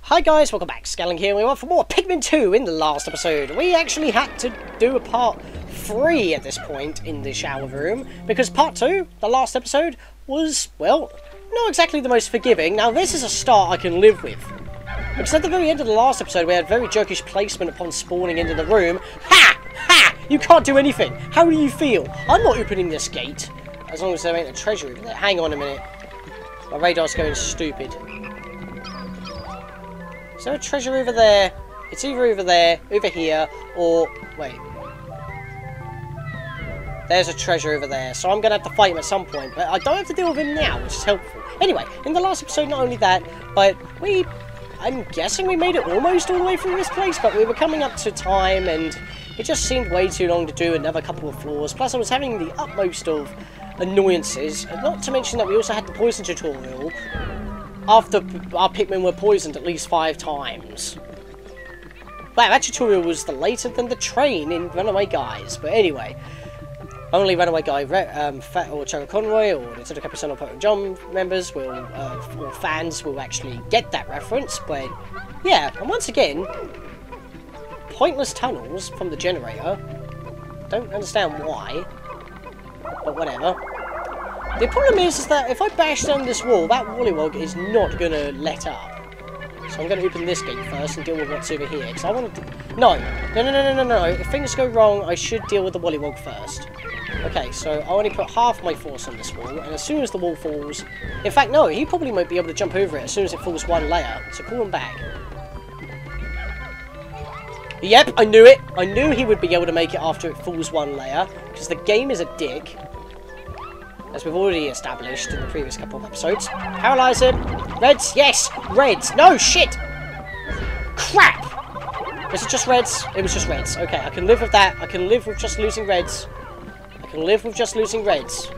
Hi guys, welcome back. Scatlink here. We went for more Pikmin 2 in the last episode. We actually had to do a part 3 at this point in the shower room, because part 2, the last episode, was, well, not exactly the most forgiving. Now this is a start I can live with. Because at the very end of the last episode we had very jerkish placement upon spawning into the room. Ha! Ha! You can't do anything! How do you feel? I'm not opening this gate. As long as there ain't a treasure over there. Hang on a minute. My radar's going stupid. Is there a treasure over there? It's either over there, over here, or... wait. There's a treasure over there, so I'm going to have to fight him at some point. But I don't have to deal with him now, which is helpful. Anyway, in the last episode, not only that, but I'm guessing we made it almost all the way through this place, but we were coming up to time, and it just seemed way too long to do another couple of floors. Plus, I was having the utmost of annoyances, not to mention that we also had the poison tutorial, after our Pikmin were poisoned at least 5 times. Wow, that tutorial was later than the train in Runaway Guys. But anyway, only Runaway Guy Fat or Chugga Conroy or the Capri Sun or Poet John members will, or fans will actually get that reference. But yeah, and once again, pointless tunnels from the generator. Don't understand why, but whatever. The problem is that if I bash down this wall, that Wollywog is not going to let up. So I'm going to open this gate first and deal with what's over here. Because I want to... No. If things go wrong, I should deal with the Wollywog first. Okay, so I only put half my force on this wall. And as soon as the wall falls... In fact, no, he probably might be able to jump over it as soon as it falls 1 layer. So call him back. Yep, I knew it. I knew he would be able to make it after it falls 1 layer. Because the game is a dick. As we've already established in the previous couple of episodes. Paralyze him. Reds, yes! Reds! No, shit! Crap! Was it just reds? It was just reds. Okay, I can live with that. I can live with just losing reds. I can live with just losing reds.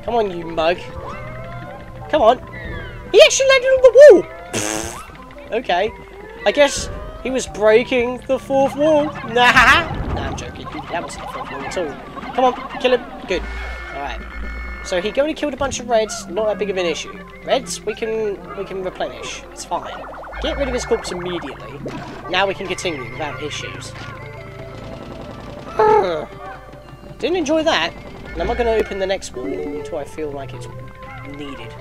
Come on, you mug. Come on. He actually landed on the wall! Okay. I guess he was breaking the 4th wall. Nah, I'm joking. That wasn't the 4th wall at all. Come on, kill him. Good. Alright. So he only killed a bunch of reds, not that big of an issue. Reds, we can replenish. It's fine. Get rid of his corpse immediately. Now we can continue without issues. Didn't enjoy that. And I'm not going to open the next wall until I feel like it's needed.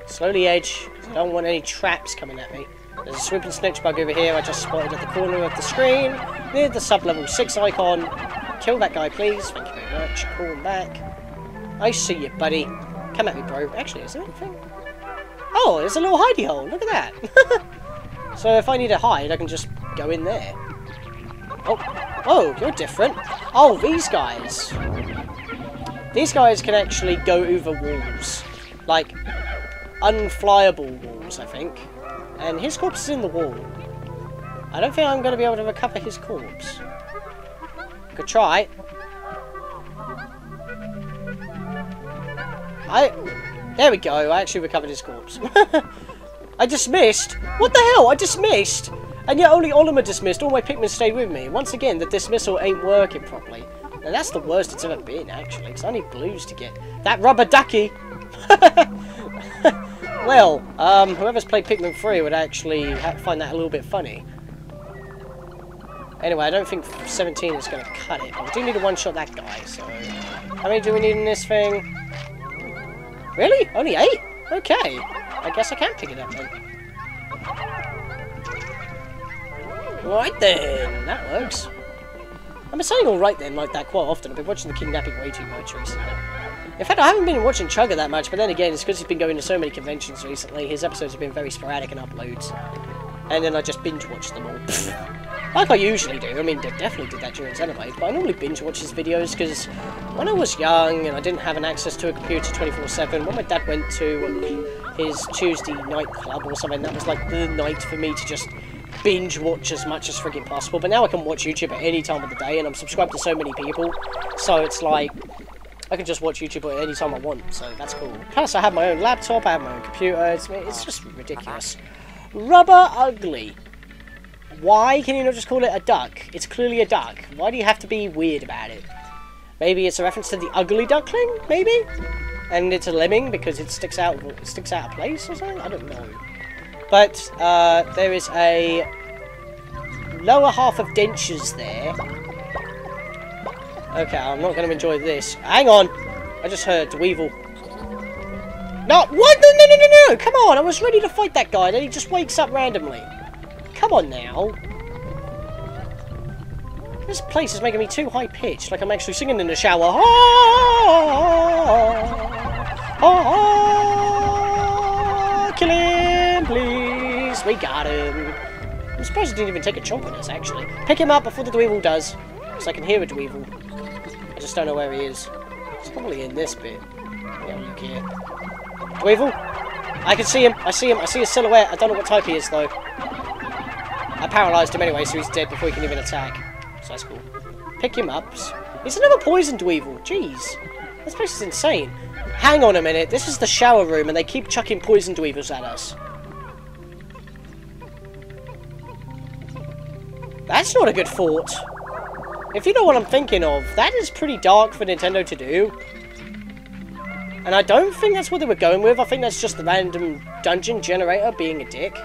Slowly edge. I don't want any traps coming at me. There's a swooping snitch bug over here I just spotted at the corner of the screen, near the sub-level 6 icon. Kill that guy, please. Thank you very much. Call him back. I see you, buddy. Come at me, bro. Actually, is there anything? Oh, there's a little hidey hole. Look at that. So if I need to hide, I can just go in there. Oh, you're different. Oh, these guys. These guys can actually go over walls. Like, unflyable walls, I think. And his corpse is in the wall. I don't think I'm going to be able to recover his corpse. Could try. There we go, I actually recovered his corpse. I dismissed? What the hell? I dismissed? And yet only Oliver dismissed, all my Pikmin stayed with me. Once again, the dismissal ain't working properly. And that's the worst it's ever been, actually, because I need blues to get that rubber ducky. Well, whoever's played Pikmin 3 would actually find that a little bit funny. Anyway, I don't think 17 is going to cut it. But we do need to one-shot that guy, so... How many do we need in this thing? Really? Only 8? Okay. I guess I can pick it up then. Right then. That works. I've been saying alright then like that quite often. I've been watching the kidnapping way too much recently. In fact, I haven't been watching Chugga that much, but then again, it's because he's been going to so many conventions recently. His episodes have been very sporadic in uploads. And then I just binge-watch them all. Like I usually do. I mean, I definitely did that during Xenoblade, but I normally binge-watch his videos because when I was young and I didn't have an access to a computer 24/7, when my dad went to his Tuesday night club or something, that was like the night for me to just binge-watch as much as friggin' possible. But now I can watch YouTube at any time of the day, and I'm subscribed to so many people, so it's like I can just watch YouTube at any time I want, so that's cool. Plus, I have my own laptop, I have my own computer, it's just ridiculous. Rubber ugly. Why can you not just call it a duck? It's clearly a duck. Why do you have to be weird about it? Maybe it's a reference to the ugly duckling? Maybe? And it's a lemming because it sticks out of place or something? I don't know. But there is a lower half of dentures there. Okay, I'm not going to enjoy this. Hang on! I just heard Dweevil. No! What? No! Come on! I was ready to fight that guy, then he just wakes up randomly. Come on now. This place is making me too high-pitched, like I'm actually singing in the shower. Kill him, please. We got him. I'm surprised he didn't even take a chomp on us, actually. Pick him up before the Dweevil does, because I can hear a Dweevil. I just don't know where he is. He's probably in this bit. Yeah, look here. Dweevil? I can see him. I see him. I see his silhouette. I don't know what type he is, though. I paralysed him anyway, so he's dead before he can even attack. So that's cool. Pick him up. It's another poison Dweevil. Jeez. This place is insane. Hang on a minute. This is the shower room, and they keep chucking poison Dweevils at us. That's not a good thought. If you know what I'm thinking of, that is pretty dark for Nintendo to do. And I don't think that's what they were going with. I think that's just the random dungeon generator being a dick.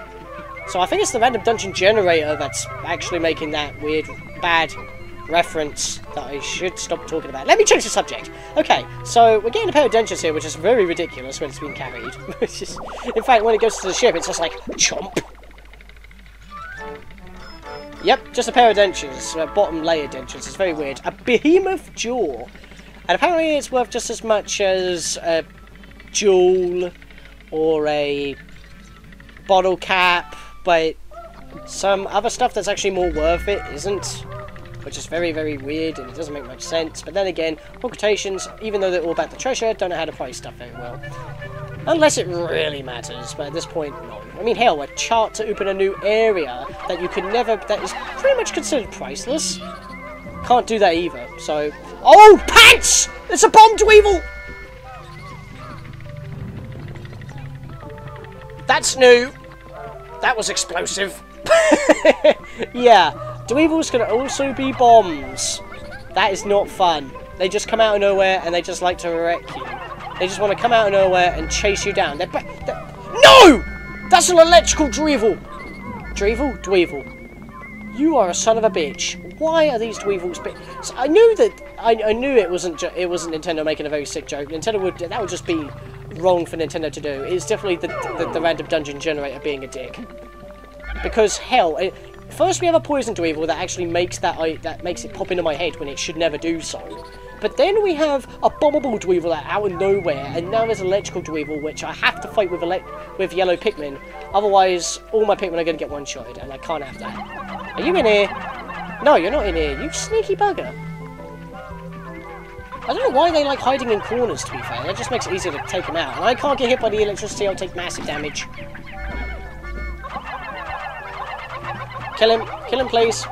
So I think it's the random dungeon generator that's actually making that weird, bad reference that I should stop talking about. Let me change the subject. Okay, so we're getting a pair of dentures here, which is very ridiculous when it's being carried. In fact, when it goes to the ship, it's just like, chomp. Yep, just a pair of dentures, bottom layer dentures. It's very weird. A behemoth jaw. And apparently it's worth just as much as a jewel or a bottle cap, but some other stuff that's actually more worth it isn't. Which is very, very weird and it doesn't make much sense. But then again, quotations, even though they're all about the treasure, don't know how to price stuff very well. Unless it really matters, but at this point, no. I mean, hell, a chart to open a new area that you could never... that is pretty much considered priceless. Can't do that either, so... Oh, pants! It's a bomb Dweevil! That's new. That was explosive. Yeah, Dweevils can also be bombs. That is not fun. They just come out of nowhere and they just like to wreck you. They just want to come out of nowhere and chase you down. No! That's an electrical Dweevil! Dweevil. You are a son of a bitch. Why are these Dweevils so I knew that... I knew it wasn't Nintendo making a very sick joke. Nintendo would... that would just be wrong for Nintendo to do. It's definitely the random dungeon generator being a dick. Because, hell... first we have a poison Dweevil that actually makes that makes it pop into my head when it should never do so. But then we have a bombable Dweevil out of nowhere, and now there's electrical Dweevil, which I have to fight with yellow Pikmin. Otherwise, all my Pikmin are going to get one-shotted, and I can't have that. Are you in here? No, you're not in here, you sneaky bugger. I don't know why they like hiding in corners, to be fair. That just makes it easier to take them out. And I can't get hit by the electricity, I'll take massive damage. Kill him, please.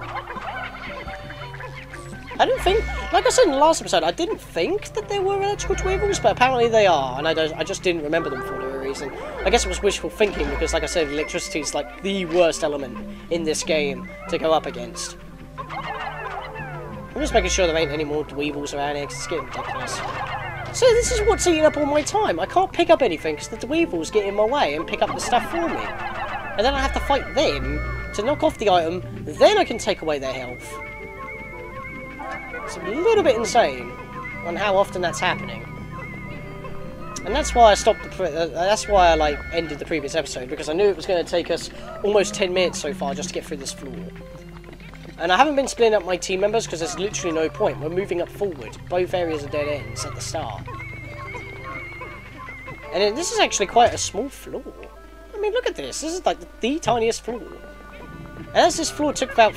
I don't think, like I said in the last episode, I didn't think that there were electrical Dweevils, but apparently they are, and I just didn't remember them for whatever reason. I guess it was wishful thinking, because like I said, electricity is like the worst element in this game to go up against. I'm just making sure there ain't any more Dweevils around here, because it's getting ridiculous. So this is what's eating up all my time. I can't pick up anything, because the Dweevils get in my way and pick up the stuff for me. And then I have to fight them to knock off the item, then I can take away their health. It's a little bit insane on how often that's happening. And that's why I stopped that's why I like ended the previous episode, because I knew it was going to take us almost 10 minutes so far just to get through this floor. And I haven't been splitting up my team members because there's literally no point. We're moving up forward. Both areas are dead ends at the start. And this is actually quite a small floor. I mean, look at this. This is like the tiniest floor. And as this floor took about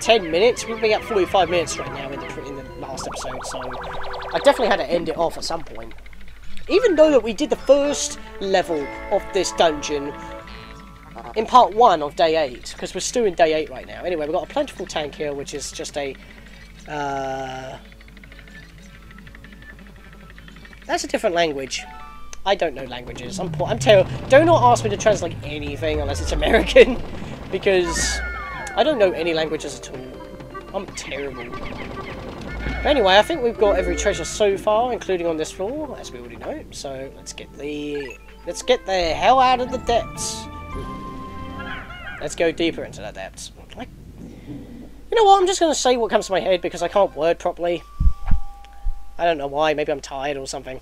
10 minutes, we've been at 45 minutes right now in the last episode, so I definitely had to end it off at some point. Even though that we did the first level of this dungeon in part 1 of day 8, because we're still in day 8 right now. Anyway, we've got a plentiful tank here, which is just a... that's a different language. I don't know languages. I'm terrible. Do not ask me to translate anything unless it's American. Because I don't know any languages at all. I'm terrible. But anyway, I think we've got every treasure so far, including on this floor, as we already know. So let's get the hell out of the depths. Let's go deeper into the depths. You know what? I'm just going to say what comes to my head because I can't word properly. I don't know why. Maybe I'm tired or something.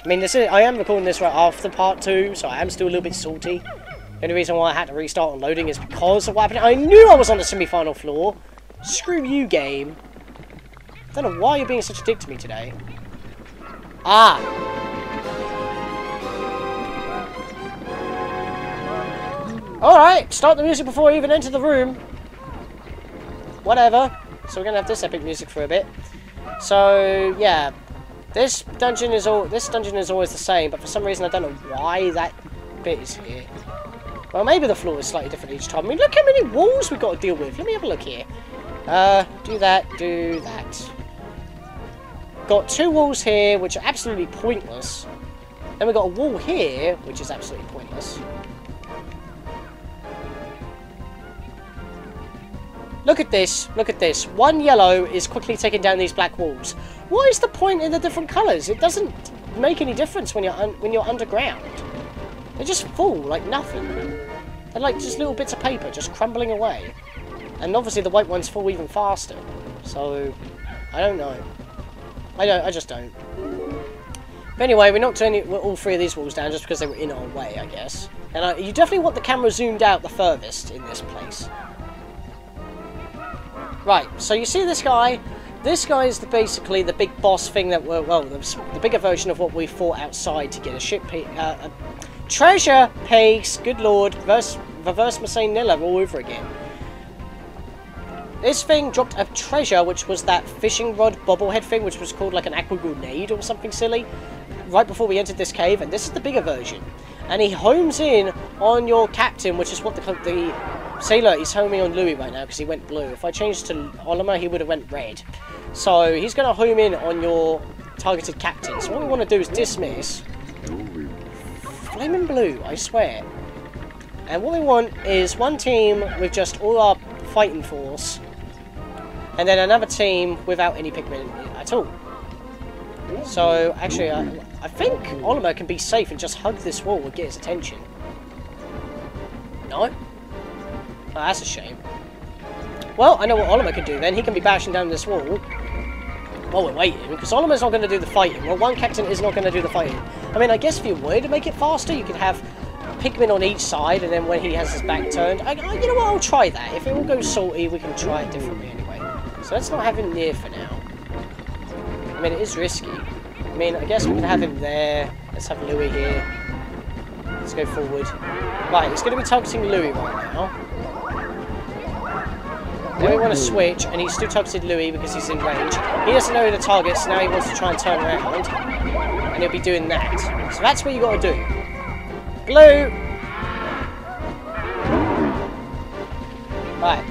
I mean, I am recording this right after part 2, so I am still a little bit salty. The only reason why I had to restart on loading is because of what happened. I knew I was on the semi-final floor. Screw you, game. I don't know why you're being such a dick to me today. Ah! Alright, start the music before I even enter the room. Whatever. So we're gonna have this epic music for a bit. So, yeah. This dungeon is always the same, but for some reason I don't know why that bit is here. Well, maybe the floor is slightly different each time. I mean, look how many walls we've got to deal with. Let me have a look here. Do that, do that. Got 2 walls here, which are absolutely pointless. Then we've got a wall here, which is absolutely pointless. Look at this, look at this. One yellow is quickly taking down these black walls. What is the point in the different colours? It doesn't make any difference when you're underground. They just fall like nothing. They're like just little bits of paper just crumbling away. And obviously the white ones fall even faster. So, I don't know. I just don't. But anyway, we knocked all 3 of these walls down just because they were in our way, I guess. And you definitely want the camera zoomed out the furthest in this place. Right, so you see this guy? This guy is basically the big boss thing that the bigger version of what we fought outside to get a ship treasure pace, good lord, reverse Massanilla all over again. This thing dropped a treasure, which was that fishing rod bobblehead thing, which was called like an aqua grenade or something silly, right before we entered this cave, and this is the bigger version. And he homes in on your captain, which is what the sailor, he's homing on Louis right now because he went blue. If I changed to Oliver, he would have went red. So he's going to home in on your targeted captain. So what we want to do is dismiss. Flaming blue, I swear. And what we want is one team with just all our fighting force, and then another team without any Pikmin at all. So actually, I think Oliver can be safe and just hug this wall and get his attention. No? Oh, that's a shame. Well, I know what Oliver can do then. He can be bashing down this wall while we're waiting, because Oliver's not going to do the fighting. Well, one captain is not going to do the fighting. I mean, I guess if you were to make it faster, you could have Pikmin on each side, and then when he has his back turned, you know what, I'll try that. If it all goes salty, we can try it differently anyway. So let's not have him near for now. I mean, it is risky. I mean, I guess we can have him there. Let's have Louis here. Let's go forward. Right, he's going to be targeting Louis right now. Then we want to switch, and he's still targeted Louis because he's in range. He doesn't know who the target, so now he wants to try and turn around. And he'll be doing that. So that's what you got to do. Blue! Right.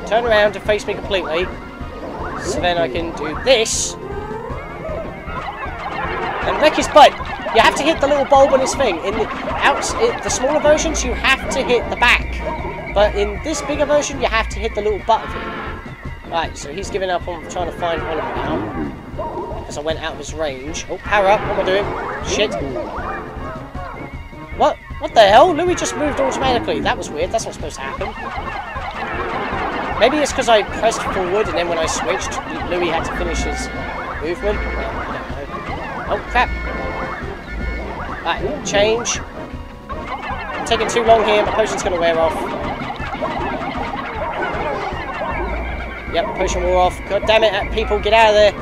Turn around to face me completely. So then I can do this. And wreck his butt. You have to hit the little bulb on his thing. In the smaller versions, you have to hit the back. But in this bigger version, you have to hit the little butt of it. Right, so he's giving up on trying to find Oliver now. Because I went out of his range. Oh, power up. What am I doing? Shit. What? What the hell? Louis just moved automatically. That was weird. That's not supposed to happen. Maybe it's because I pressed forward and then when I switched, Louis had to finish his movement. I don't know. Oh, crap. Right, change. I'm taking too long here. My potion's going to wear off. Yep, potion wore off. God damn it, people, get out of there.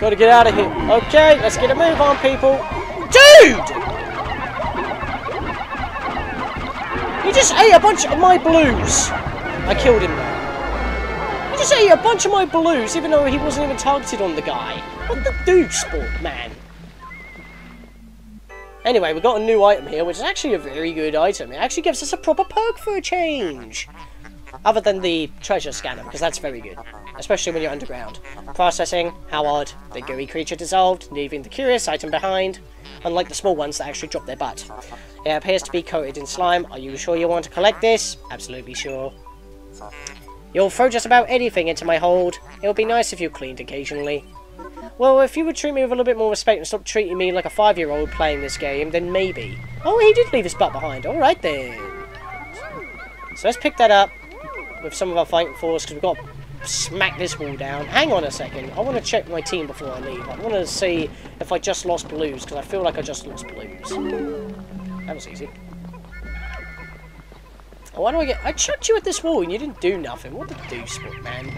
Gotta get out of here. Okay, let's get a move on, people. Dude! He just ate a bunch of my blues. I killed him though. He just ate a bunch of my blues, even though he wasn't even targeted on the guy. What the deuce, sport, man? Anyway, we've got a new item here, which is actually a very good item. It actually gives us a proper perk for a change. Other than the treasure scanner, because that's very good. Especially when you're underground. Processing, how odd. The gooey creature dissolved, leaving the curious item behind. Unlike the small ones that actually drop their butt. It appears to be coated in slime. Are you sure you want to collect this? Absolutely sure. You'll throw just about anything into my hold. It would be nice if you cleaned occasionally. Well, if you would treat me with a little bit more respect and stop treating me like a 5-year-old playing this game, then maybe. Oh, he did leave his butt behind. Alright then. So let's pick that up with some of our fighting force, because we've got to smack this wall down. Hang on a second. I want to check my team before I leave. I want to see if I just lost blues, because I feel like I just lost blues. That was easy. Oh, why do I get... I chucked you at this wall and you didn't do nothing. What the deuce, man?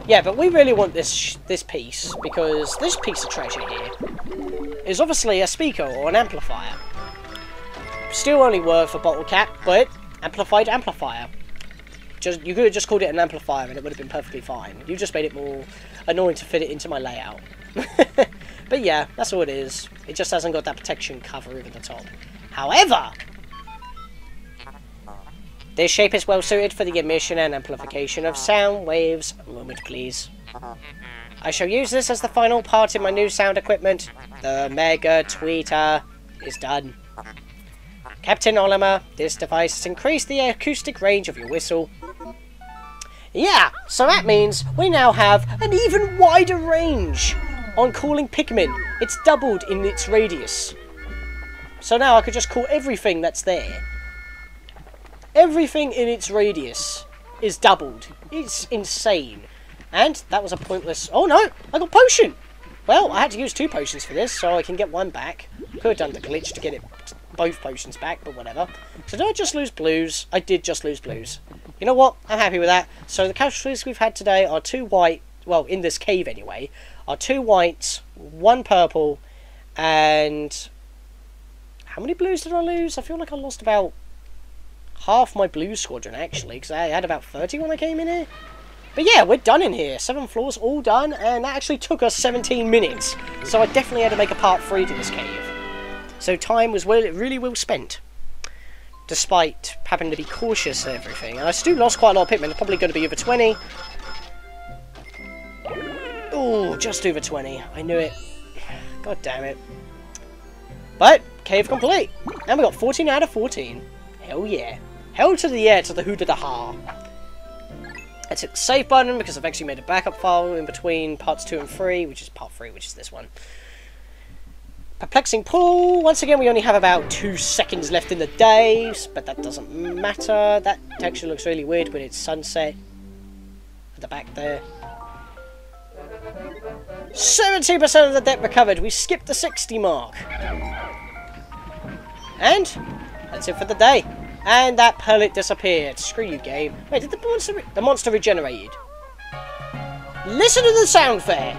Yeah, but we really want this piece, because this piece of treasure here is obviously a speaker or an amplifier. Still only worth a bottle cap, but amplified amplifier. You could have just called it an amplifier and it would have been perfectly fine. You just made it more annoying to fit it into my layout. But yeah, that's all it is. It just hasn't got that protection cover over the top. However, this shape is well suited for the emission and amplification of sound waves. A moment, please. I shall use this as the final part in my new sound equipment. The Mega Tweeter is done. Captain Oliver, this device has increased the acoustic range of your whistle. Yeah, so that means we now have an even wider range on calling Pikmin. It's doubled in its radius. So now I could just call everything that's there. Everything in its radius is doubled. It's insane. And that was a pointless... Oh no! I got potion! Well, I had to use 2 potions for this, so I can get 1 back. Could have done the glitch to get it both potions back, but whatever. So did I just lose blues? I did just lose blues. You know what? I'm happy with that. So the casualties we've had today are 2 white... Well, in this cave anyway. Are 2 whites, 1 purple, and... How many blues did I lose? I feel like I lost about... half my blue squadron, actually, because I had about 30 when I came in here. But yeah, we're done in here. 7 floors, all done, and that actually took us 17 minutes. So I definitely had to make a part 3 to this cave. So time was really well spent. Despite having to be cautious and everything. And I still lost quite a lot of Pikmin. It's probably going to be over 20. Oh, just over 20. I knew it. God damn it. But, cave complete. And we got 14 out of 14. Hell yeah. Hell to the yeah, to the who to the ha. Let's hit the save button because I've actually made a backup file in between parts 2 and 3, which is part 3, which is this one. Perplexing pull. Once again, we only have about 2 seconds left in the day, but that doesn't matter. That texture looks really weird when it's sunset at the back there. 70% of the debt recovered. We skipped the 60 mark. And that's it for the day. And that pellet disappeared. Screw you, game. Wait, did the monster regenerated? Listen to the sound fair.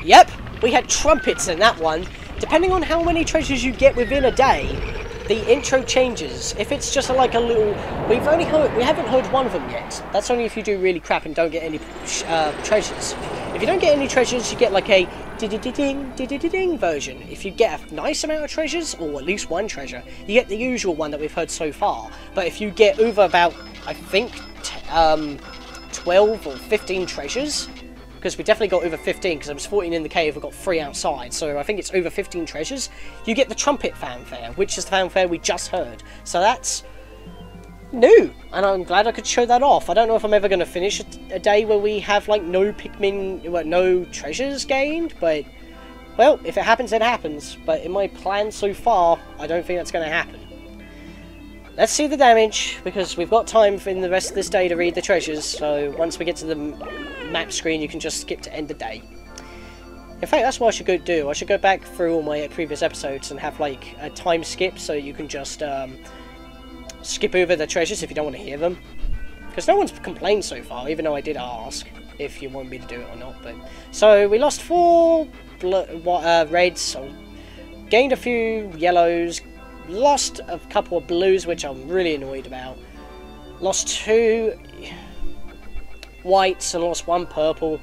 Yep, we had trumpets in that one. Depending on how many treasures you get within a day, the intro changes. If it's just like a little... we haven't heard one of them yet. That's only if you do really crap and don't get any treasures. If you don't get any treasures, you get like a ding version. If you get a nice amount of treasures, or at least 1 treasure, you get the usual one that we've heard so far. But if you get over about, I think, 12 or 15 treasures... because we definitely got over 15, because there was 14 in the cave, we got 3 outside, so I think it's over 15 treasures. You get the trumpet fanfare, which is the fanfare we just heard. So that's new, and I'm glad I could show that off. I don't know if I'm ever going to finish a day where we have, like, no Pikmin, well, no treasures gained, but, well, if it happens, it happens. But in my plan so far, I don't think that's going to happen. Let's see the damage, because we've got time in the rest of this day to read the treasures, so once we get to the map screen, you can just skip to end the day. In fact, that's what I should go do. I should go back through all my previous episodes and have, like, a time skip, so you can just skip over the treasures if you don't want to hear them. Because no one's complained so far, even though I did ask if you want me to do it or not. But so, we lost 4 reds, gained a few yellows, lost a couple of blues, which I'm really annoyed about. Lost 2 whites and lost 1 purple.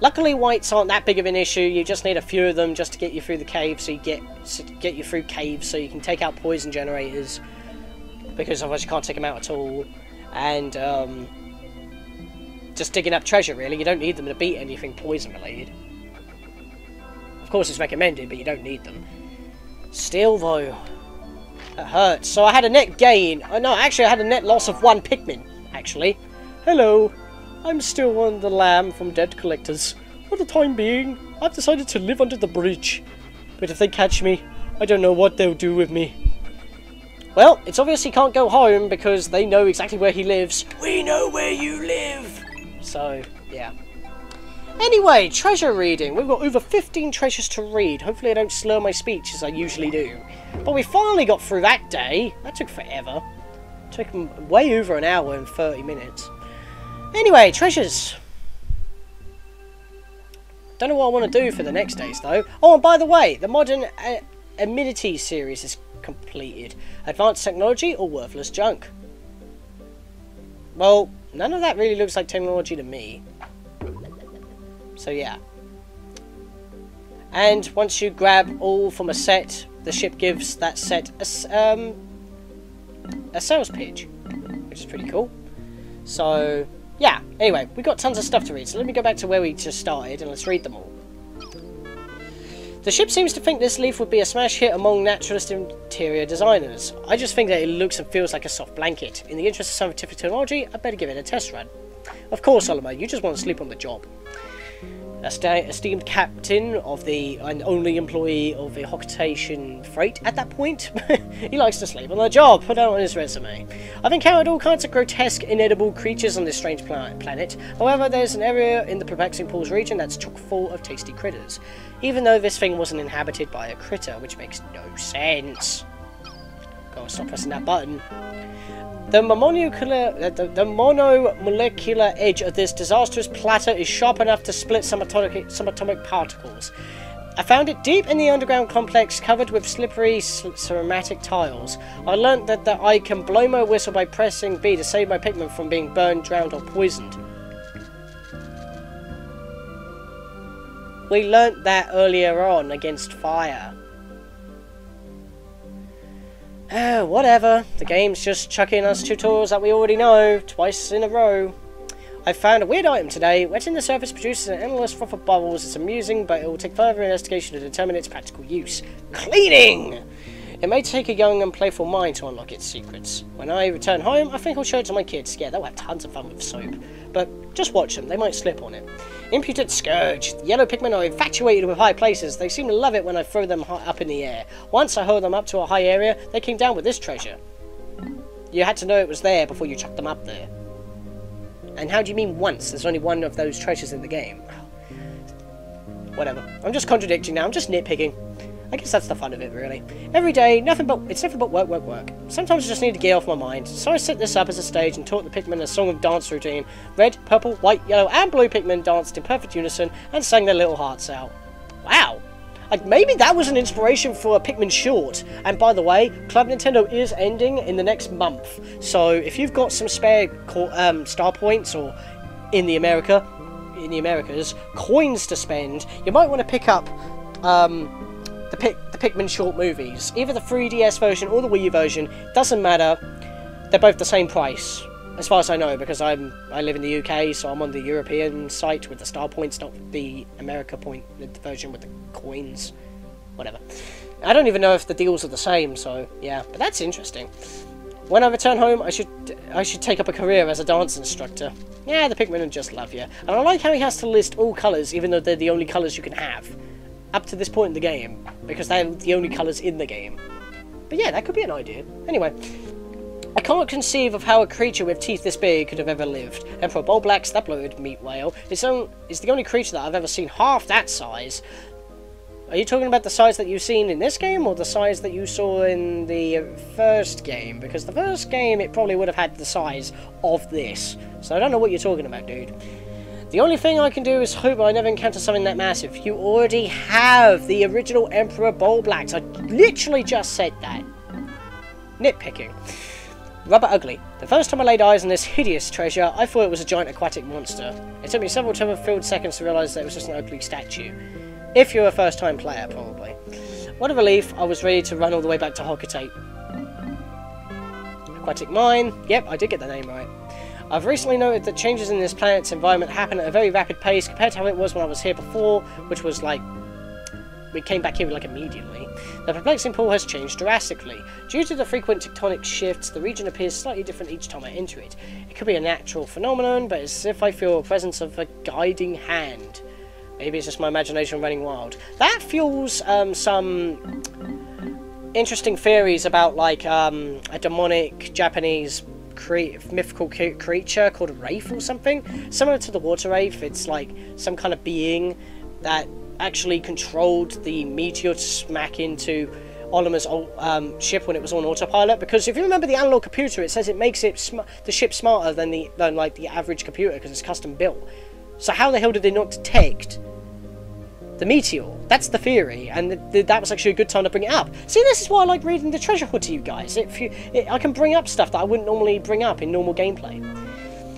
Luckily, whites aren't that big of an issue. You just need a few of them just to get you through the cave, so you get you through caves, so you can take out poison generators, because otherwise you can't take them out at all. And just digging up treasure, really. You don't need them to beat anything poison-related. Of course, it's recommended, but you don't need them. Still, though, that hurts. So I had a net gain. No, actually, I had a net loss of 1 Pikmin, actually. Hello. I'm still one of the lamb from dead collectors. For the time being, I've decided to live under the bridge. But if they catch me, I don't know what they'll do with me. Well, it's obvious he can't go home because they know exactly where he lives. We know where you live! So, yeah. Anyway, treasure reading. We've got over 15 treasures to read. Hopefully I don't slur my speech as I usually do. But we finally got through that day. That took forever. It took way over an hour and 30 minutes. Anyway, treasures. Don't know what I want to do for the next days, though. Oh, and by the way, the modern amenity series is completed. Advanced technology or worthless junk? Well, none of that really looks like technology to me. So yeah. And once you grab all from a set, the ship gives that set a sales pitch, which is pretty cool. So yeah, anyway, we've got tons of stuff to read, so let me go back to where we just started and let's read them all. The ship seems to think this leaf would be a smash hit among naturalist interior designers. I just think that it looks and feels like a soft blanket. In the interest of scientific technology, I better give it a test run. Of course, Oliver, you just want to sleep on the job. Esteemed captain of the and only employee of the Hocktation Freight at that point, he likes to sleep on the job, put that on his resume. I've encountered all kinds of grotesque, inedible creatures on this strange planet. However, there's an area in the Perplexing Pools region that's chock full of tasty critters, even though this thing wasn't inhabited by a critter, which makes no sense. Gotta stop pressing that button. The monomolecular edge of this disastrous platter is sharp enough to split some atomic particles. I found it deep in the underground complex, covered with slippery ceramic tiles. I learnt that I can blow my whistle by pressing B to save my Pikmin from being burned, drowned, or poisoned. We learnt that earlier on against fire. Whatever. The game's just chucking us tutorials that we already know, twice in a row. I found a weird item today. Wetting the surface produces an endless froth of bubbles. It's amusing, but it will take further investigation to determine its practical use. Cleaning! It may take a young and playful mind to unlock its secrets. When I return home, I think I'll show it to my kids. Yeah, they'll have tons of fun with soap. But just watch them, they might slip on it. Impudent Scourge. The yellow Pikmin are infatuated with high places. They seem to love it when I throw them up in the air. Once I hurled them up to a high area, they came down with this treasure. You had to know it was there before you chucked them up there. And how do you mean once? There's only one of those treasures in the game. Whatever. I'm just contradicting now, I'm just nitpicking. I guess that's the fun of it, really. Every day, it's nothing but work, work, work. Sometimes I just need to get off my mind, so I set this up as a stage and taught the Pikmin a song of dance routine. Red, purple, white, yellow, and blue Pikmin danced in perfect unison and sang their little hearts out. Wow! Maybe that was an inspiration for a Pikmin short. And by the way, Club Nintendo is ending in the next month, so if you've got some spare star points or in the Americas coins to spend, you might want to pick up the Pikmin short movies. Either the 3DS version or the Wii U version, doesn't matter. They're both the same price, as far as I know, because I live in the UK, so I'm on the European site with the star points, not the America version with the coins. Whatever. I don't even know if the deals are the same, so yeah, but that's interesting. When I return home, I should take up a career as a dance instructor. Yeah, the Pikmin will just love you. And I like how he has to list all colours, even though they're the only colours you can have. Up to this point in the game, because they're the only colours in the game. But yeah, that could be an idea. Anyway, I can't conceive of how a creature with teeth this big could have ever lived. Emperor Bulblax, that bloated meat whale, is the only creature that I've ever seen half that size. Are you talking about the size that you've seen in this game, or the size that you saw in the first game? Because the first game, it probably would have had the size of this. So I don't know what you're talking about, dude. The only thing I can do is hope I never encounter something that massive. You already have the original Emperor Bulblax. I literally just said that. Nitpicking. Rubber Ugly. The first time I laid eyes on this hideous treasure, I thought it was a giant aquatic monster. It took me several time-filled seconds to realise that it was just an ugly statue. If you're a first-time player, probably. What a relief, I was ready to run all the way back to Hocktate. Aquatic Mine. Yep, I did get the name right. I've recently noted that changes in this planet's environment happen at a very rapid pace compared to how it was when I was here before, which was like... we came back here like immediately. The perplexing pool has changed drastically. Due to the frequent tectonic shifts, the region appears slightly different each time I enter it. It could be a natural phenomenon, but it's as if I feel a presence of a guiding hand. Maybe it's just my imagination running wild. That fuels some interesting theories about like a demonic Japanese mythical creature called a wraith or something. Similar to the water wraith, it's like some kind of being that actually controlled the meteor to smack into Oliver's ship when it was on autopilot. Because if you remember the analog computer, it says it makes it the ship smarter than the average computer because it's custom built. So how the hell did they not detect the meteor? That's the theory, and that was actually a good time to bring it up. See, this is why I like reading the treasure hoard to you guys. I can bring up stuff that I wouldn't normally bring up in normal gameplay.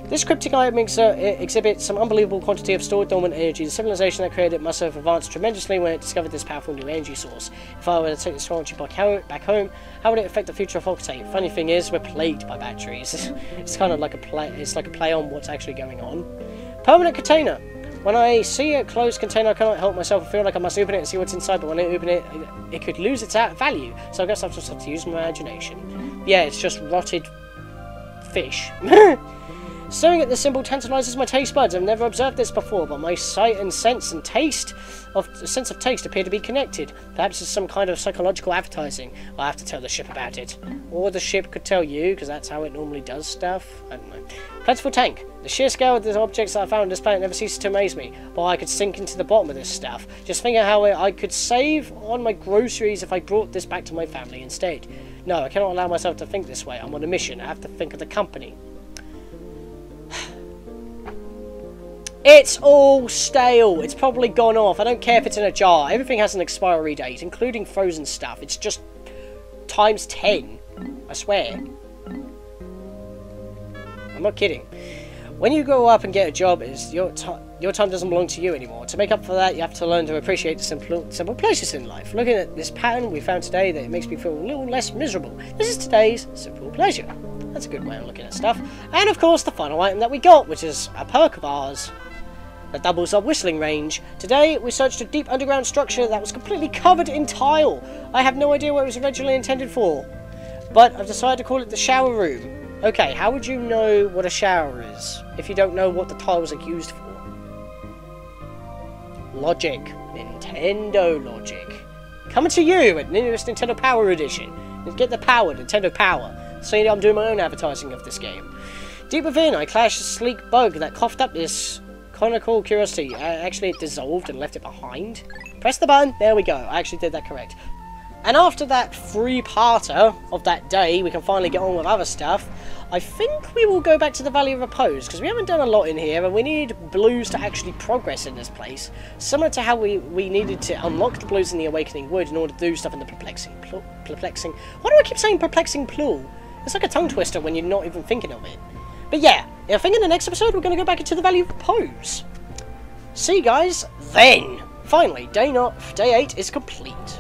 This cryptic item exhibits some unbelievable quantity of stored dormant energy. The civilization that created it must have advanced tremendously when it discovered this powerful new energy source. If I were to take this technology back home, how would it affect the future of Volcate? Funny thing is, we're plagued by batteries. It's kind of like a play on what's actually going on. Permanent container. When I see a closed container, I cannot help myself. I feel like I must open it and see what's inside, but when I open it, it could lose its value. So I guess I'll just have to use my imagination. Yeah, it's just rotted fish. Staring at this symbol tantalizes my taste buds. I've never observed this before, but my sight and sense of taste appear to be connected. Perhaps it's some kind of psychological advertising. I'll have to tell the ship about it. Or the ship could tell you, because that's how it normally does stuff. I don't know. Plentiful tank. The sheer scale of the objects that I found on this planet never ceases to amaze me. But I could sink into the bottom of this stuff. Just think of how I could save on my groceries if I brought this back to my family instead. No, I cannot allow myself to think this way. I'm on a mission. I have to think of the company. It's all stale. It's probably gone off. I don't care if it's in a jar. Everything has an expiry date, including frozen stuff. It's just times 10. I swear. I'm not kidding. When you grow up and get a job, your time doesn't belong to you anymore. To make up for that, you have to learn to appreciate the simple pleasures in life. Looking at this pattern we found today, that it makes me feel a little less miserable. This is today's simple pleasure. That's a good way of looking at stuff. And of course, the final item that we got, which is a perk of ours that doubles our whistling range. Today, we searched a deep underground structure that was completely covered in tile. I have no idea what it was originally intended for, but I've decided to call it the shower room. Okay, how would you know what a shower is if you don't know what the tiles are used for? Logic. Nintendo logic. Coming to you at newest Nintendo Power Edition. Get the power, Nintendo Power. See, I'm doing my own advertising of this game. Deep within, I clashed a sleek bug that coughed up this conical curiosity. Actually, it dissolved and left it behind. Press the button. There we go. I actually did that correct. And after that three-parter of that day, we can finally get on with other stuff. I think we will go back to the Valley of Repose, because we haven't done a lot in here, and we need blues to actually progress in this place. Similar to how we needed to unlock the blues in the Awakening Wood in order to do stuff in the perplexing... Why do I keep saying perplexing pool? It's like a tongue twister when you're not even thinking of it. But yeah, I think in the next episode we're going to go back into the Valley of Repose. See you guys then. Finally, day 8 is complete.